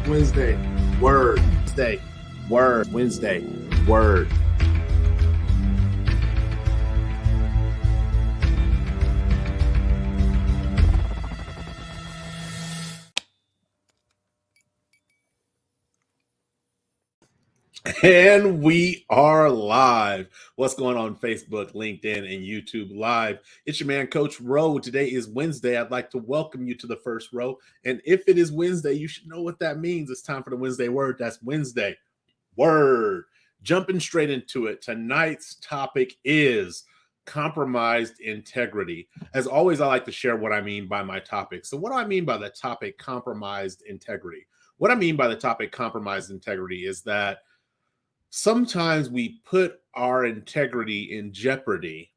Wednesday, word. Wednesday, word. Wednesday, word. And we are live. What's going on Facebook, LinkedIn, and YouTube Live? It's your man, Coach Rowe. Today is Wednesday. I'd like to welcome you to the first row. And if it is Wednesday, you should know what that means. It's time for the Wednesday word. That's Wednesday word. Jumping straight into it. Tonight's topic is compromised integrity. As always, I like to share what I mean by my topic. So, what do I mean by the topic compromised integrity? What I mean by the topic compromised integrity is that sometimes we put our integrity in jeopardy,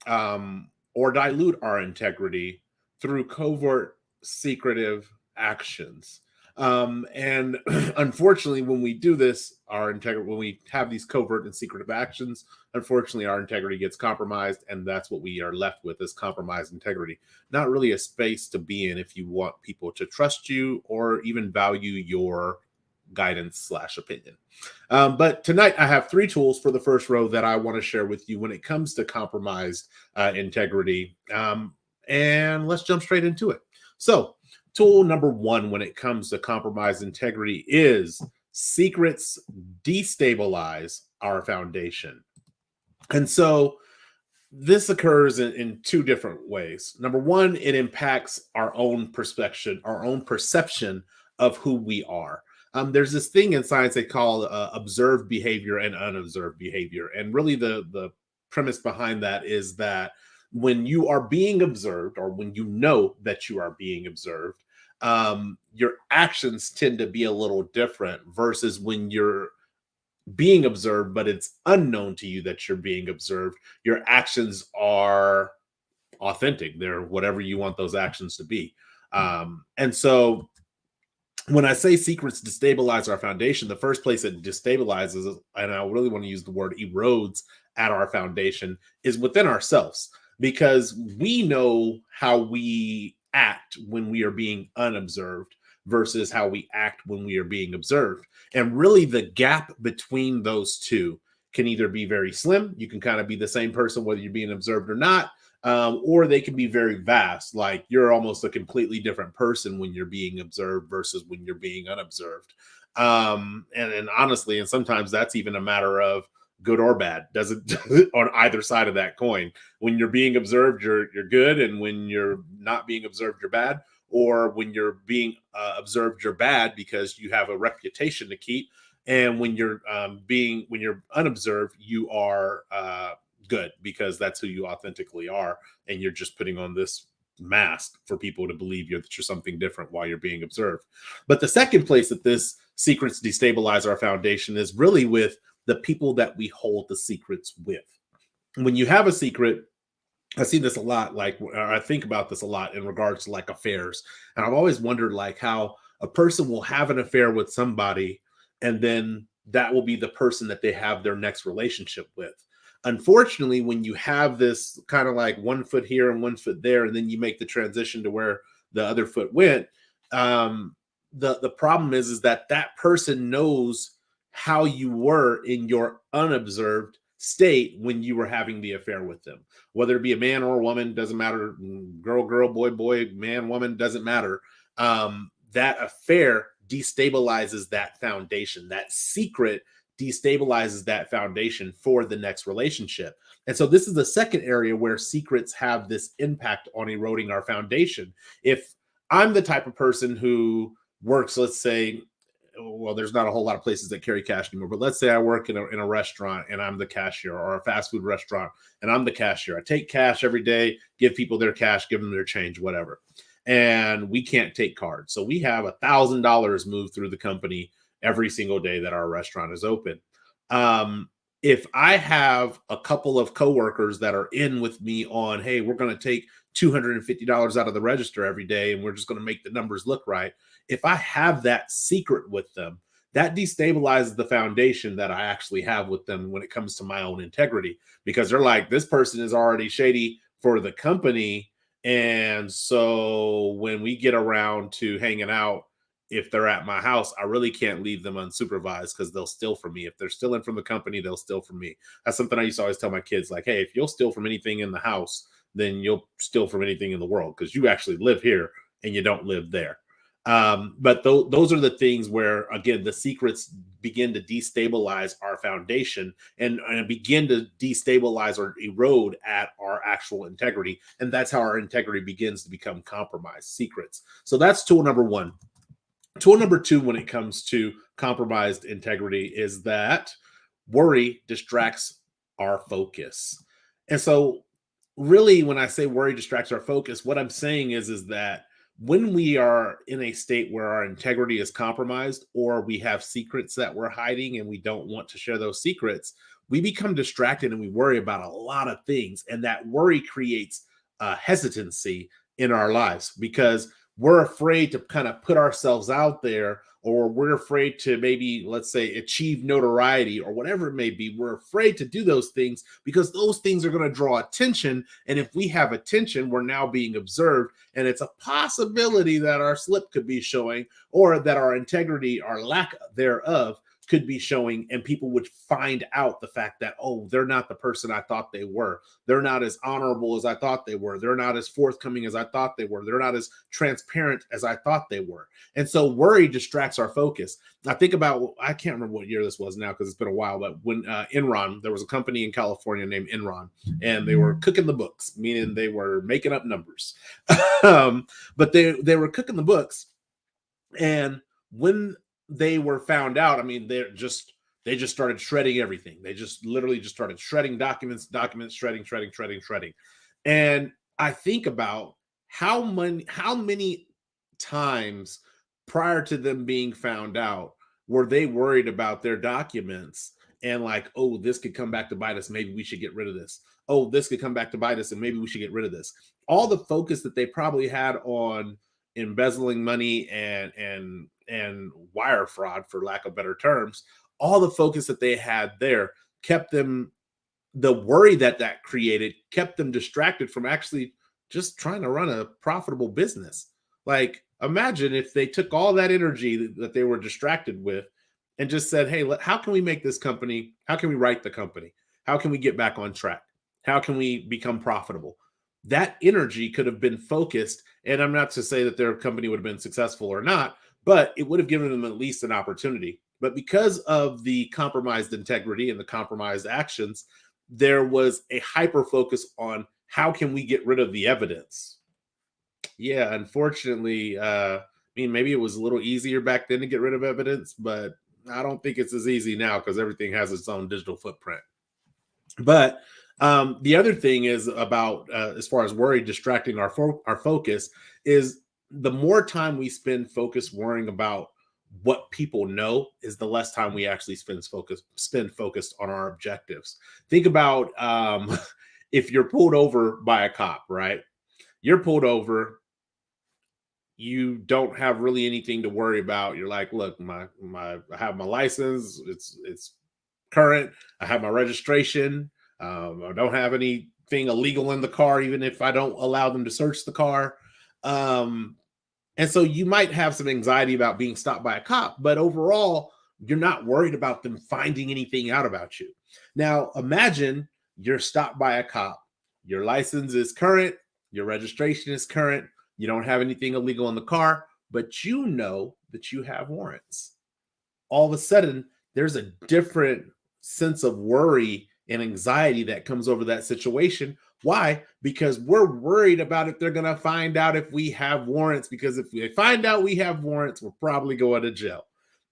or dilute our integrity through covert, secretive actions. And unfortunately, when we do this, our integrity, when we have these covert and secretive actions, unfortunately, our integrity gets compromised. And that's what we are left with, is compromised integrity. Not really a space to be in if you want people to trust you or even value your guidance/opinion. But tonight I have 3 tools for the first row that I want to share with you when it comes to compromised integrity. And let's jump straight into it. So, tool number 1 when it comes to compromised integrity is secrets destabilize our foundation. And so this occurs in 2 different ways. Number 1, it impacts our own perception of who we are. There's this thing in science they call observed behavior and unobserved behavior. And really the premise behind that is that when you are being observed, or when you know that you are being observed, your actions tend to be a little different versus when you're being observed, but it's unknown to you that you're being observed. Your actions are authentic. They're whatever you want those actions to be. And so when I say secrets destabilize our foundation, the first place it destabilizes, and I really want to use the word erodes at our foundation, is within ourselves, because we know how we act when we are being unobserved versus how we act when we are being observed. And really the gap between those two can either be very slim. You can kind of be the same person whether you're being observed or not, or they can be very vast. Like you're almost a completely different person when you're being observed versus when you're being unobserved. And honestly, and sometimes that's even a matter of good or bad. Doesn't on either side of that coin. When you're being observed, you're good, and when you're not being observed, you're bad. Or when you're being observed, you're bad because you have a reputation to keep. And when you're when you're unobserved, you are good because that's who you authentically are, and you're just putting on this mask for people to believe that you're something different while you're being observed. But the second place that this secrets destabilize our foundation is really with the people that we hold the secrets with. When you have a secret, I see this a lot, like I think about this a lot in regards to like affairs. And I've always wondered like how a person will have an affair with somebody, and then that will be the person that they have their next relationship with. Unfortunately, when you have this kind of like one foot here and one foot there, and then you make the transition to where the other foot went, the problem is that that person knows how you were in your unobserved state when you were having the affair with them, whether it be a man or a woman, doesn't matter. Girl, boy, man, woman, doesn't matter. That affair destabilizes that foundation. That secret destabilizes that foundation for the next relationship. And so this is the second area where secrets have this impact on eroding our foundation. If I'm the type of person who works, let's say, well, there's not a whole lot of places that carry cash anymore, but let's say I work in a restaurant and I'm the cashier, or a fast food restaurant and I'm the cashier. I take cash every day, give people their cash, give them their change, whatever. And we can't take cards. So we have $1,000 move through the company every single day that our restaurant is open. If I have a couple of coworkers that are in with me on, hey, we're going to take $250 out of the register every day, and we're just going to make the numbers look right. If I have that secret with them, that destabilizes the foundation that I actually have with them when it comes to my own integrity, because they're like, this person is already shady for the company. And so when we get around to hanging out, if they're at my house, I really can't leave them unsupervised because they'll steal from me. If they're stealing from the company, they'll steal from me. That's something I used to always tell my kids, like, hey, if you'll steal from anything in the house, then you'll steal from anything in the world because you actually live here and you don't live there. But those are the things where, again, the secrets begin to destabilize our foundation and begin to destabilize or erode at our actual integrity. And that's how our integrity begins to become compromised. Secrets. So that's tool number one. Tool number two, when it comes to compromised integrity, is that worry distracts our focus. And so, really, when I say worry distracts our focus, what I'm saying is that when we are in a state where our integrity is compromised, or we have secrets that we're hiding and we don't want to share those secrets, we become distracted and we worry about a lot of things. And that worry creates hesitancy in our lives because we're afraid to kind of put ourselves out there, or we're afraid to maybe, let's say, achieve notoriety or whatever it may be. We're afraid to do those things because those things are going to draw attention. And if we have attention, we're now being observed. And it's a possibility that our slip could be showing, or that our integrity, our lack thereof, could be showing, and people would find out the fact that, oh, they're not the person I thought they were. They're not as honorable as I thought they were. They're not as forthcoming as I thought they were. They're not as transparent as I thought they were. And so worry distracts our focus. I think about, I can't remember what year this was now because it's been a while, but when Enron, there was a company in California named Enron, and they were cooking the books, meaning they were making up numbers. But they were cooking the books. And when they were found out, I mean, they just started shredding everything. They just literally just started shredding documents, shredding. And I think about how many times prior to them being found out were they worried about their documents and like, oh, this could come back to bite us. Maybe we should get rid of this. Oh, this could come back to bite us, and maybe we should get rid of this. All the focus that they probably had on embezzling money and wire fraud, for lack of better terms, all the focus that they had there kept them, the worry that created kept them distracted from actually just trying to run a profitable business. Like, imagine if they took all that energy that they were distracted with and just said, hey, how can we make this company, how can we write the company, how can we get back on track, how can we become profitable? That energy could have been focused. And I'm not to say that their company would have been successful or not, but it would have given them at least an opportunity. But because of the compromised integrity and the compromised actions, there was a hyper focus on how can we get rid of the evidence. Yeah, unfortunately, I mean, maybe it was a little easier back then to get rid of evidence, but I don't think it's as easy now because everything has its own digital footprint. But the other thing is about, as far as worry distracting our focus, is the more time we spend focused worrying about what people know, is the less time we actually spend focused on our objectives. Think about if you're pulled over by a cop, right? You're pulled over, you don't have really anything to worry about. You're like, look, I have my license, it's current. I have my registration. I don't have anything illegal in the car, even if I don't allow them to search the car. And so you might have some anxiety about being stopped by a cop, but overall, you're not worried about them finding anything out about you. Now, imagine you're stopped by a cop. Your license is current, your registration is current, you don't have anything illegal in the car, but you know that you have warrants. All of a sudden, there's a different sense of worry and anxiety that comes over that situation. Why? Because we're worried about if they're going to find out if we have warrants, because if they find out we have warrants, we're probably going to jail.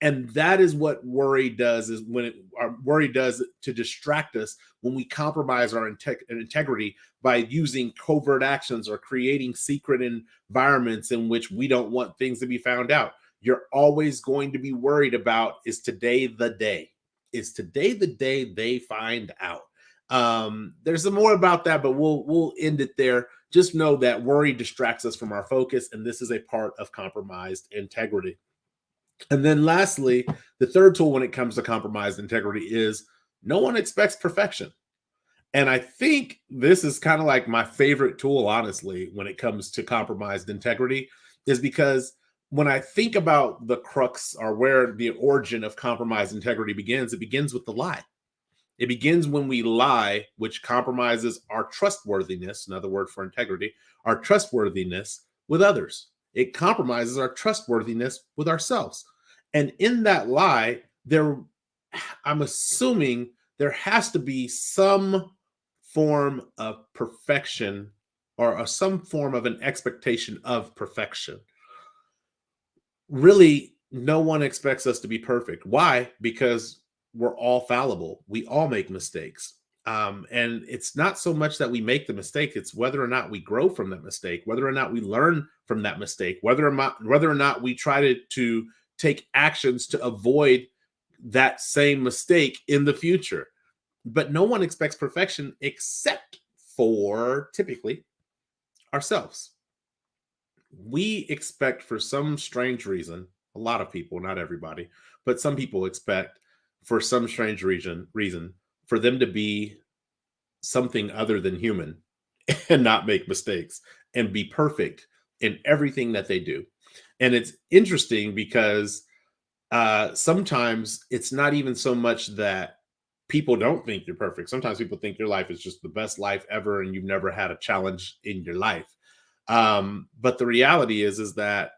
And that is what worry does, is when our worry does to distract us when we compromise our integrity by using covert actions or creating secret environments in which we don't want things to be found out. You're always going to be worried about, is today the day? Is today the day they find out? There's some more about that, but we'll end it there. Just know that worry distracts us from our focus, and this is a part of compromised integrity. And then lastly, the third tool when it comes to compromised integrity is no one expects perfection. And I think this is kind of like my favorite tool, honestly, when it comes to compromised integrity, is because when I think about the crux or where the origin of compromised integrity begins, it begins with the lie. It begins when we lie, which compromises our trustworthiness, another word for integrity, our trustworthiness with others. It compromises our trustworthiness with ourselves. And in that lie, I'm assuming there has to be some form of perfection or some form of an expectation of perfection. Really, no one expects us to be perfect. Why? Because we're all fallible. We all make mistakes. And it's not so much that we make the mistake, it's whether or not we grow from that mistake, whether or not we learn from that mistake, whether or not we try to take actions to avoid that same mistake in the future. But no one expects perfection except for typically ourselves. We expect, for some strange reason, a lot of people, not everybody, but some people expect, for some strange reason, for them to be something other than human and not make mistakes and be perfect in everything that they do. And it's interesting because sometimes it's not even so much that people don't think you're perfect. Sometimes people think your life is just the best life ever and you've never had a challenge in your life. But the reality is that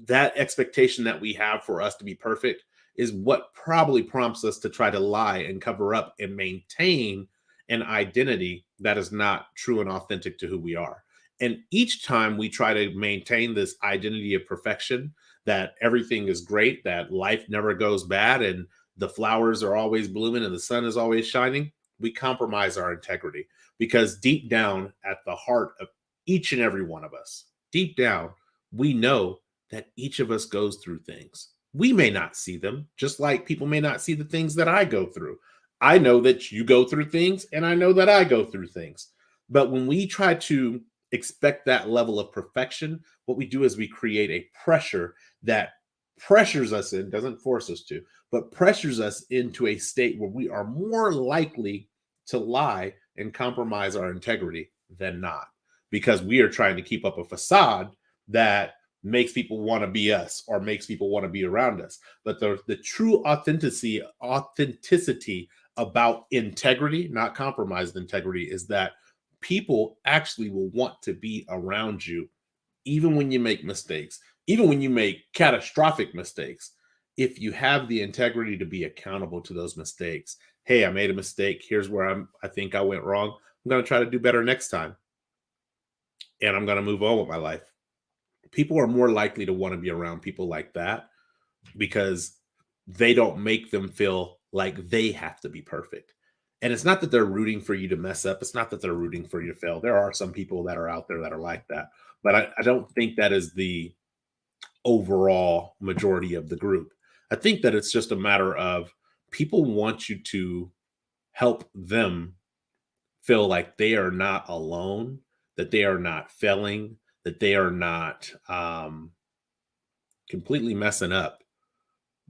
that expectation that we have for us to be perfect is what probably prompts us to try to lie and cover up and maintain an identity that is not true and authentic to who we are. And each time we try to maintain this identity of perfection, that everything is great, that life never goes bad, and the flowers are always blooming and the sun is always shining, we compromise our integrity. Because deep down at the heart of each and every one of us, deep down, we know that each of us goes through things. We may not see them, just like people may not see the things that I go through. I know that you go through things, and I know that I go through things. But when we try to expect that level of perfection, what we do is we create a pressure that pressures us in, doesn't force us to, but pressures us into a state where we are more likely to lie and compromise our integrity than not, because we are trying to keep up a facade that makes people want to be us or makes people want to be around us. But the true authenticity about integrity, not compromised integrity, is that people actually will want to be around you even when you make mistakes, even when you make catastrophic mistakes. If you have the integrity to be accountable to those mistakes, hey, I made a mistake, here's where I think I went wrong, I'm going to try to do better next time, and I'm going to move on with my life. People are more likely to want to be around people like that because they don't make them feel like they have to be perfect. And it's not that they're rooting for you to mess up. It's not that they're rooting for you to fail. There are some people that are out there that are like that. But I don't think that is the overall majority of the group. I think that it's just a matter of people want you to help them feel like they are not alone, that they are not failing, that they are not completely messing up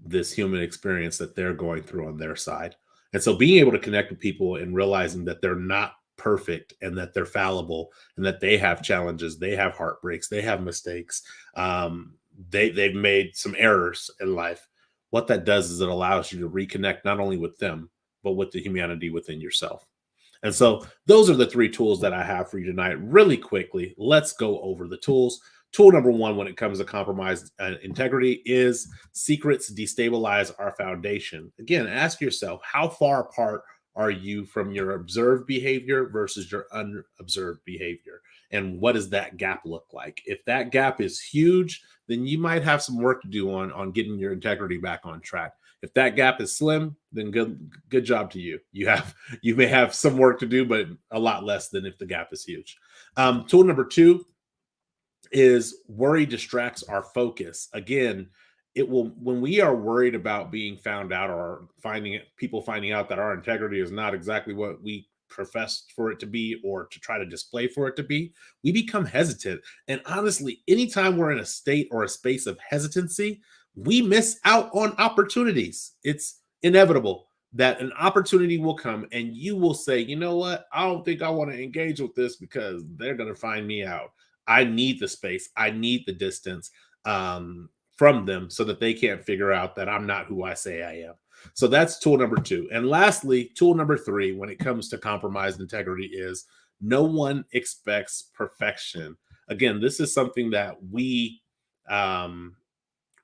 this human experience that they're going through on their side. And so being able to connect with people and realizing that they're not perfect and that they're fallible and that they have challenges, they have heartbreaks, they have mistakes, they've made some errors in life. What that does is it allows you to reconnect not only with them, but with the humanity within yourself. And so those are the three tools that I have for you tonight. Really quickly, let's go over the tools. Tool number one when it comes to compromised integrity is secrets destabilize our foundation. Again, ask yourself, how far apart are you from your observed behavior versus your unobserved behavior? And what does that gap look like? If that gap is huge, then you might have some work to do on getting your integrity back on track. If that gap is slim, then good job to you. You may have some work to do, but a lot less than if the gap is huge. Tool number two is worry distracts our focus. Again, it will, when we are worried about being found out or people finding out that our integrity is not exactly what we professed for it to be or to try to display for it to be, we become hesitant. And honestly, anytime we're in a state or a space of hesitancy, we miss out on opportunities. It's inevitable that an opportunity will come and you will say, you know what, I don't think I want to engage with this because they're going to find me out. I need the space. I need the distance. from them so that they can't figure out that I'm not who I say I am. So that's tool number two. And lastly, tool number three, when it comes to compromised integrity, is no one expects perfection. Again, this is something that um,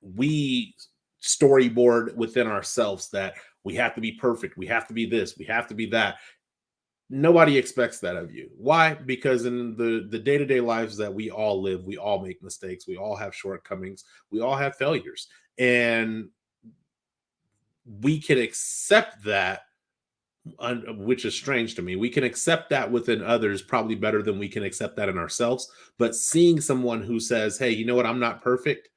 we storyboard within ourselves, that we have to be perfect, we have to be this, we have to be that. Nobody expects that of you. Why? Because in the day-to-day lives that we all live, we all make mistakes, we all have shortcomings, we all have failures, and we can accept that, which is strange to me. We can accept that within others probably better than we can accept that in ourselves. But seeing someone who says, hey, you know what, I'm not perfect,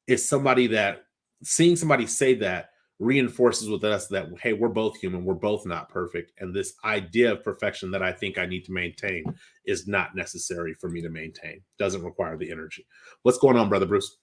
is somebody that, seeing somebody say that reinforces with us that, hey, we're both human, we're both not perfect, and this idea of perfection that I think I need to maintain is not necessary for me to maintain, doesn't require the energy. What's going on, brother Bruce?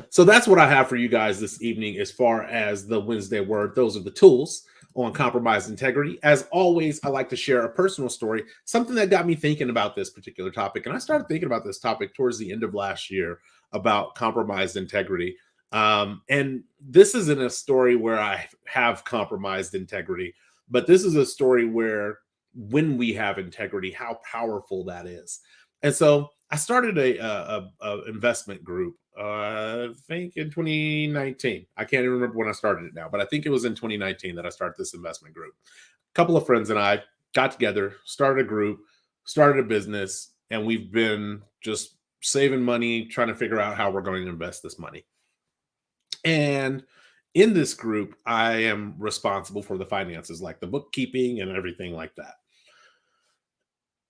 So that's what I have for you guys this evening as far as the Wednesday word. Those are the tools on compromised integrity. As always, I like to share a personal story, something that got me thinking about this particular topic. And I started thinking about this topic towards the end of last year about compromised integrity. And this isn't a story where I have compromised integrity, but this is a story where, when we have integrity, how powerful that is. And so I started a investment group. I think in 2019. I can't even remember when I started it now, but I think it was in 2019 that I started this investment group. A couple of friends and I got together, started a group, started a business, and we've been just saving money, trying to figure out how we're going to invest this money. And in this group, I am responsible for the finances, like the bookkeeping and everything like that.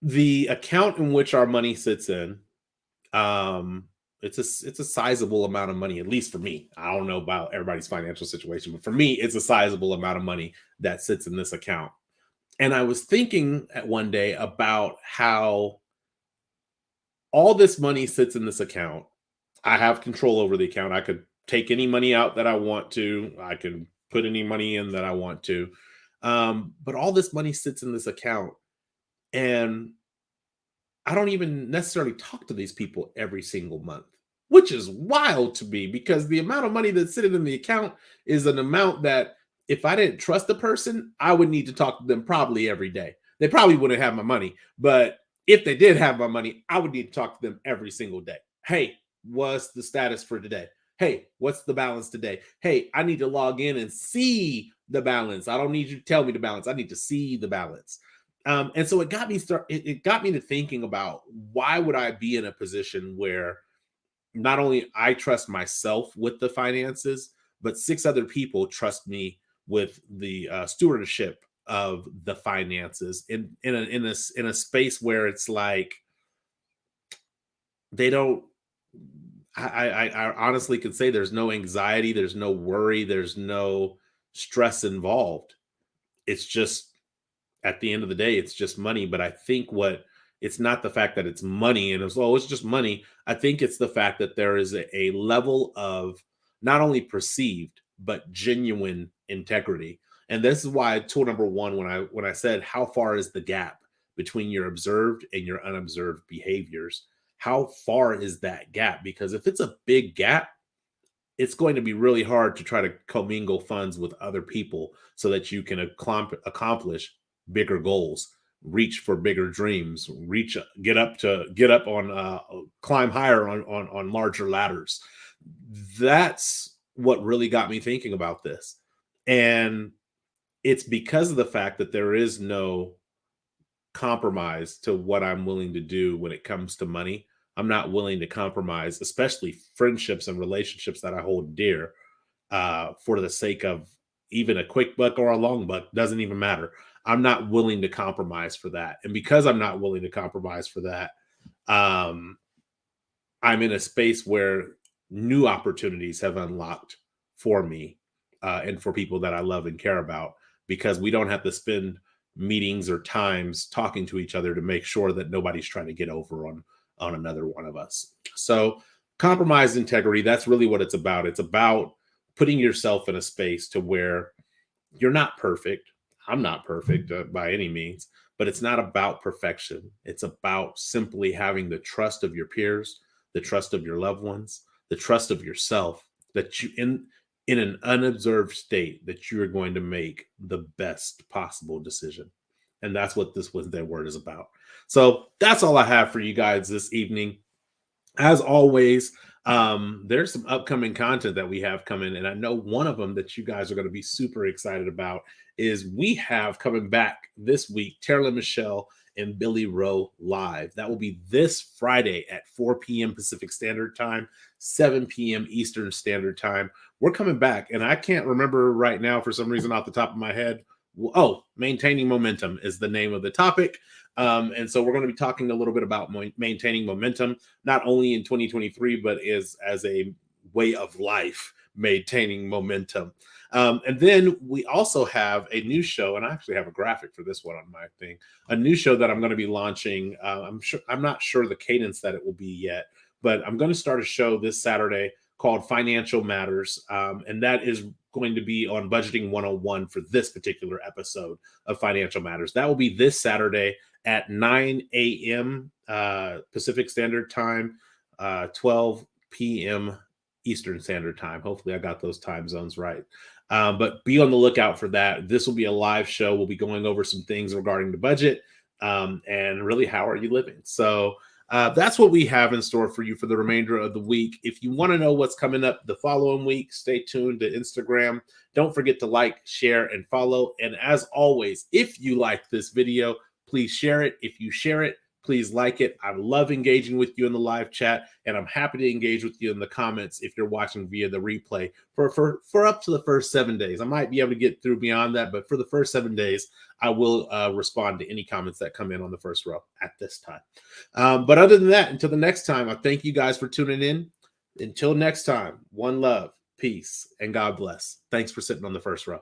The account in which our money sits in, um it's a sizable amount of money, at least for me. I don't know about everybody's financial situation, but for me, it's a sizable amount of money that sits in this account. And I was thinking at one day about how all this money sits in this account. I have control over the account. I could take any money out that I want to, I can put any money in that I want to. But all this money sits in this account, and I don't even necessarily talk to these people every single month, which is wild to me, because the amount of money that's sitting in the account is an amount that, if I didn't trust the person, I would need to talk to them probably every day. They probably wouldn't have my money, but if they did have my money, I would need to talk to them every single day. Hey, what's the status for today? Hey, what's the balance today? Hey, I need to log in and see the balance. I don't need you to tell me the balance. I need to see the balance. And so it got me to thinking about, why would I be in a position where not only I trust myself with the finances, but six other people trust me with the stewardship of the finances in a space where it's like, they don't. I honestly could say there's no anxiety, there's no worry, there's no stress involved. It's just, at the end of the day, it's just money. But I think it's not the fact that it's money and it's just money. I think it's the fact that there is a level of not only perceived but genuine integrity. And this is why tool number one, when I said how far is the gap between your observed and your unobserved behaviors, how far is that gap? Because if it's a big gap, it's going to be really hard to try to commingle funds with other people so that you can accomplish bigger goals, reach for bigger dreams, get up on climb higher on larger ladders. That's what really got me thinking about this. And it's because of the fact that there is no compromise to what I'm willing to do when it comes to money. I'm not willing to compromise, especially friendships and relationships that I hold dear, for the sake of even a quick buck or a long buck, doesn't even matter. I'm not willing to compromise for that. And because I'm not willing to compromise for that, um, I'm in a space where new opportunities have unlocked for me, and for people that I love and care about, because we don't have to spend meetings or times talking to each other to make sure that nobody's trying to get over on another one of us. So compromised integrity, that's really what it's about. It's about putting yourself in a space to where you're not perfect. I'm not perfect by any means, but it's not about perfection. It's about simply having the trust of your peers, the trust of your loved ones, the trust of yourself, that you in an unobserved state that you are going to make the best possible decision. And that's what this Wednesday word is about. So that's all I have for you guys this evening. As always, there's some upcoming content that we have coming, and I know one of them that you guys are going to be super excited about is we have coming back this week Terrell Michelle and Billy Rowe live. That will be this Friday at 4 p.m. Pacific Standard Time, 7 p.m. Eastern Standard Time. We're coming back, and I can't remember right now for some reason off the top of my head. Oh, maintaining momentum is the name of the topic. And so we're going to be talking a little bit about maintaining momentum, not only in 2023, but as a way of life, maintaining momentum. And then we also have a new show, and I actually have a graphic for this one on my thing. A new show that I'm going to be launching. I'm not sure the cadence that it will be yet, but I'm going to start a show this Saturday called Financial Matters, and that is going to be on Budgeting 101 for this particular episode of Financial Matters. That will be this Saturday at 9 a.m. Pacific Standard Time, 12 p.m. Eastern Standard Time. Hopefully I got those time zones right. But be on the lookout for that. This will be a live show. We'll be going over some things regarding the budget and really how are you living. So that's what we have in store for you for the remainder of the week. If you want to know what's coming up the following week, stay tuned to Instagram. Don't forget to like, share, and follow. And as always, if you like this video, please share it. If you share it, please like it. I love engaging with you in the live chat, and I'm happy to engage with you in the comments if you're watching via the replay for up to the first 7 days. I might be able to get through beyond that, but for the first 7 days, I will respond to any comments that come in on the first row at this time. But other than that, until the next time, I thank you guys for tuning in. Until next time, one love, peace, and God bless. Thanks for sitting on the first row.